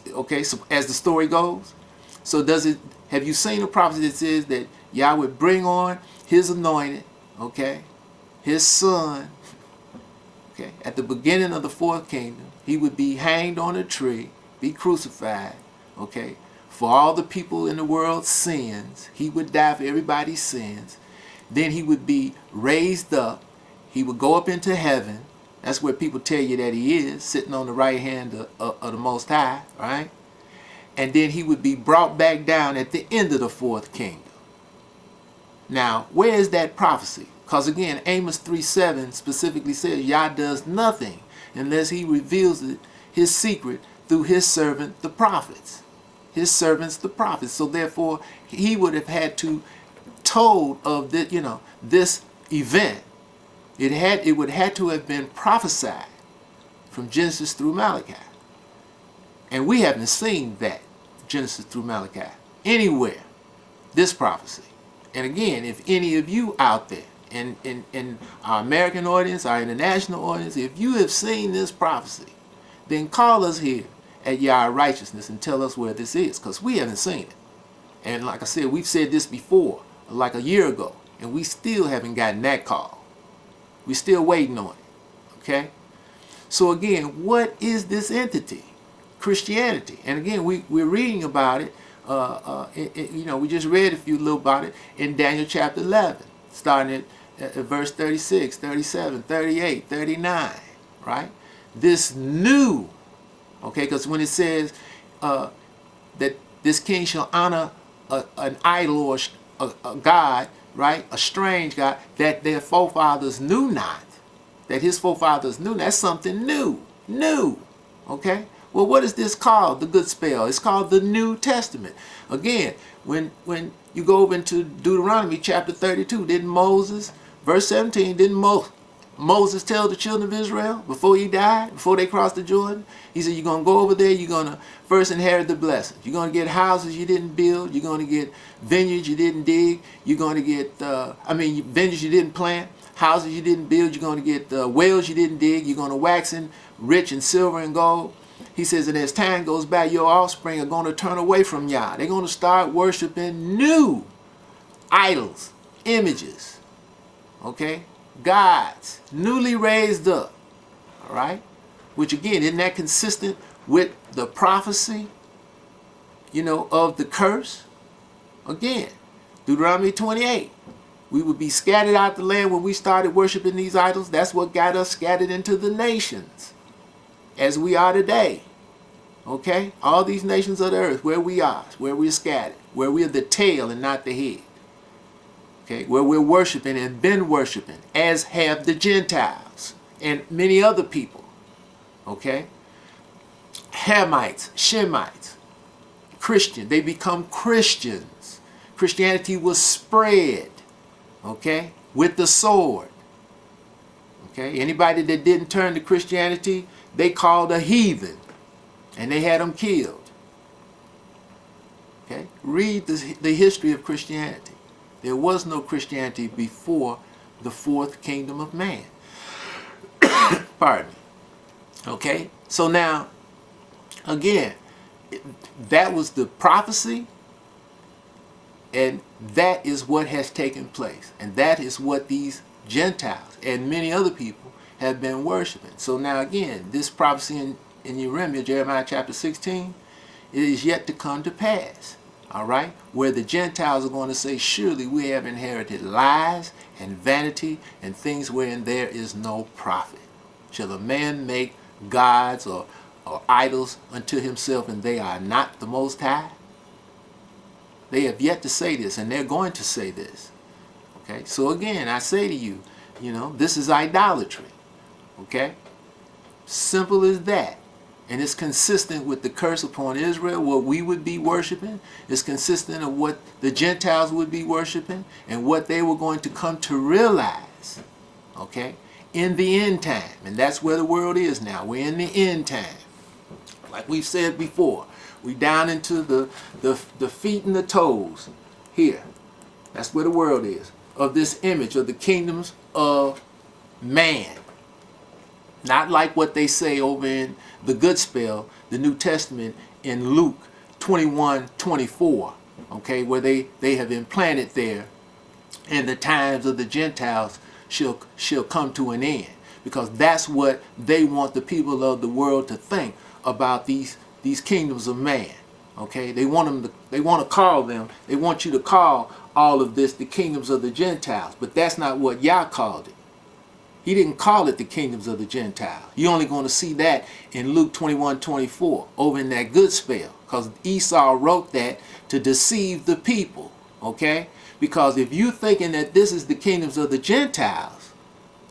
Okay, so as the story goes, so have you seen a prophecy that says that Yah would bring on his anointed, okay, his son, okay, at the beginning of the fourth kingdom, he would be hanged on a tree, be crucified, okay, for all the people in the world's sins. He would die for everybody's sins. Then he would be raised up. He would go up into heaven. That's where people tell you that he is, sitting on the right hand of the Most High, right? And then he would be brought back down at the end of the fourth kingdom. Now, where is that prophecy? Because again, Amos 3:7 specifically says Yah does nothing unless he reveals his secret through his servant, the prophets. His servants, the prophets. So therefore, he would have had to told of this, this event. It would have to have been prophesied from Genesis through Malachi. And we haven't seen that, Genesis through Malachi, anywhere, this prophecy. And again, if any of you out there, in our American audience, our international audience, if you have seen this prophecy, then call us here at Yah Righteousness and tell us where this is, because we haven't seen it. And like I said, we've said this before, like a year ago, and we still haven't gotten that call. We're still waiting on it, okay? So again, what is this entity? Christianity. And again, we're reading about it, we just read a few little about it in Daniel chapter 11, starting at verse 36, 37, 38, 39, right? This new, okay, because when it says that this king shall honor an idol or a god, right, a strange god, that their forefathers knew not, that his forefathers knew, that's something new, okay? Well, what is this called, the good spell? It's called the New Testament. Again, when you go over into Deuteronomy chapter 32, didn't Moses, verse 17, didn't Moses tell the children of Israel before he died, before they crossed the Jordan? He said, you're going to go over there, you're going to first inherit the blessings. You're going to get houses you didn't build. You're going to get vineyards you didn't dig. You're going to get, vineyards you didn't plant, houses you didn't build. You're going to get wells you didn't dig. You're going to wax rich in silver and gold. He says, and as time goes by, your offspring are going to turn away from Yah. They're going to start worshiping new idols, images, okay? Gods, newly raised up, all right? Which again, isn't that consistent with the prophecy, of the curse? Again, Deuteronomy 28. We would be scattered out the land when we started worshiping these idols. That's what got us scattered into the nations, as we are today. Okay? All these nations of the earth, where we are, where we're scattered, where we're the tail and not the head. Okay? Where we're worshiping and been worshiping, as have the Gentiles and many other people. Okay? Hamites, Shemites, Christian, they become Christians. Christianity was spread, okay, with the sword. Okay? Anybody that didn't turn to Christianity, they called a heathen, and they had them killed. Okay? Read the history of Christianity. There was no Christianity before the fourth kingdom of man. Pardon me. Okay? So now, again, that was the prophecy, and that is what has taken place. And that is what these Gentiles and many other people have been worshiping. So now again, this prophecy in Jeremiah chapter 16, it is yet to come to pass. All right? Where the Gentiles are going to say, surely we have inherited lies and vanity and things wherein there is no profit. Shall a man make gods or idols unto himself, and they are not the Most High? They have yet to say this, and they're going to say this. Okay? So again, I say to you, this is idolatry. Okay? Simple as that. And it's consistent with the curse upon Israel, what we would be worshiping. It's consistent of what the Gentiles would be worshiping and what they were going to come to realize, okay, in the end time. And that's where the world is now. We're in the end time. Like we've said before, we down into the feet and the toes here. That's where the world is, of this image of the kingdoms of man. Not like what they say over in the good spell, the New Testament, in Luke 21:24, okay, where they have implanted there, and the times of the Gentiles shall come to an end, because that's what they want the people of the world to think about these kingdoms of man. Okay, they want you to call all of this the kingdoms of the Gentiles, but that's not what Yah called it. He didn't call it the kingdoms of the Gentiles. You're only going to see that in Luke 21:24, over in that good spell, because Esau wrote that to deceive the people. Okay, because if you're thinking that this is the kingdoms of the Gentiles,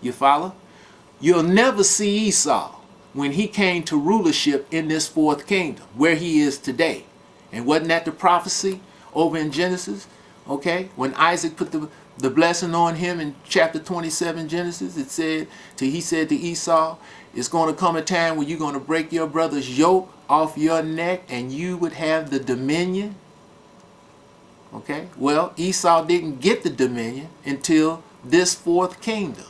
you follow, you'll never see Esau when he came to rulership in this fourth kingdom, where he is today. And wasn't that the prophecy over in Genesis? Okay, when Isaac put the blessing on him in chapter 27 Genesis, he said to Esau, it's going to come a time when you're going to break your brother's yoke off your neck and you would have the dominion. Okay, well, Esau didn't get the dominion until this fourth kingdom.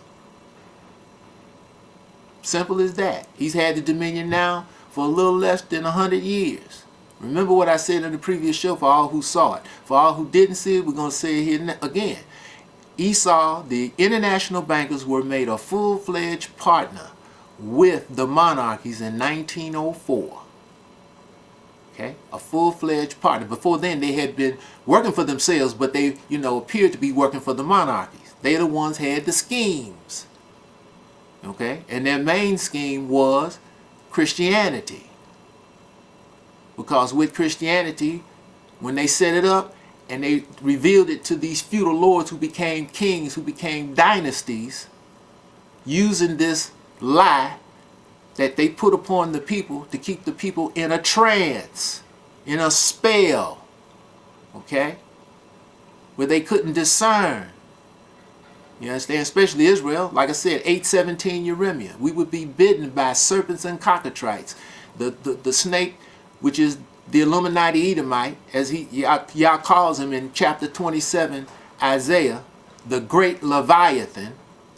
Simple as that. He's had the dominion now for a little less than 100 years. Remember what I said in the previous show, for all who saw it. For all who didn't see it, we're going to say it here again. Esau, the international bankers, were made a full-fledged partner with the monarchies in 1904. Okay, a full-fledged partner. Before then, they had been working for themselves, but they, appeared to be working for the monarchies. They're the ones had the schemes. Okay, and their main scheme was Christianity. Because with Christianity, when they set it up and they revealed it to these feudal lords who became kings, who became dynasties, using this lie that they put upon the people to keep the people in a trance, in a spell, okay, where they couldn't discern. You understand? Especially Israel. Like I said, 8:17 Uremia. We would be bitten by serpents and cockatrices. The snake, which is the Illuminati Edomite, as Yah calls him in chapter 27 Isaiah, the great Leviathan,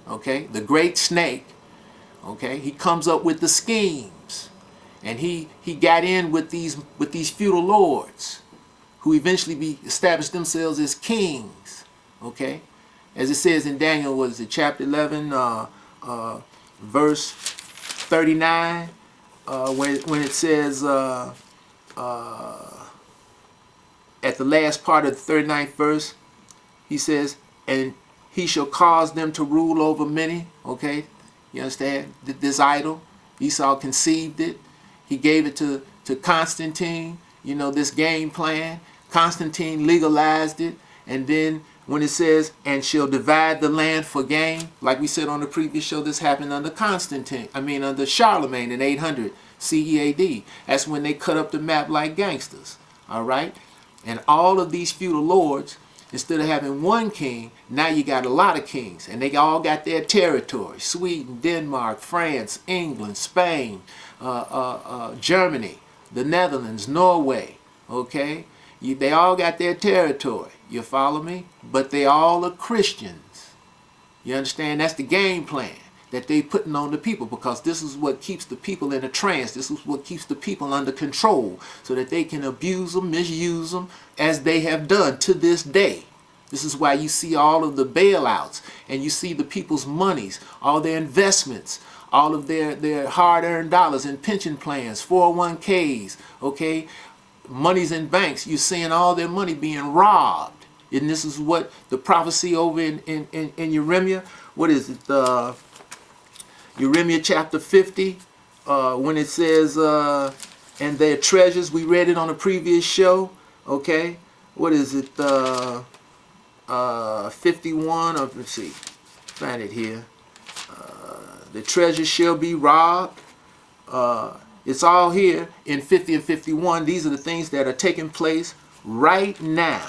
okay, the great snake, okay, he comes up with the schemes, and he got in with these feudal lords, who eventually established themselves as kings, okay, as it says in Daniel, what is it, chapter 11, verse 39, when it says, at the last part of the 39th verse, he says, and he shall cause them to rule over many. Okay, you understand? This idol, Esau conceived it. He gave it to Constantine, this game plan. Constantine legalized it. And then when it says, and shall divide the land for gain, like we said on the previous show, this happened under under Charlemagne in 800 CE AD. That's when they cut up the map like gangsters. All right? And all of these feudal lords, instead of having one king, now you got a lot of kings. And they all got their territory. Sweden, Denmark, France, England, Spain, Germany, the Netherlands, Norway. Okay? They all got their territory. You follow me? But they all are Christians. You understand? That's the game plan that they putting on the people, because this is what keeps the people in a trance. This is what keeps the people under control, so that they can abuse them, misuse them, as they have done to this day. This is why you see all of the bailouts, and you see the people's monies, all their investments, all of their hard-earned dollars in pension plans, 401ks, okay, monies in banks. You're seeing all their money being robbed. And this is what the prophecy over in Uremia, what is it, Uremia chapter 50, when it says, and their treasures, we read it on a previous show, okay, what is it, 51, of, let's see, find it here, the treasures shall be robbed. It's all here in 50 and 51. These are the things that are taking place right now.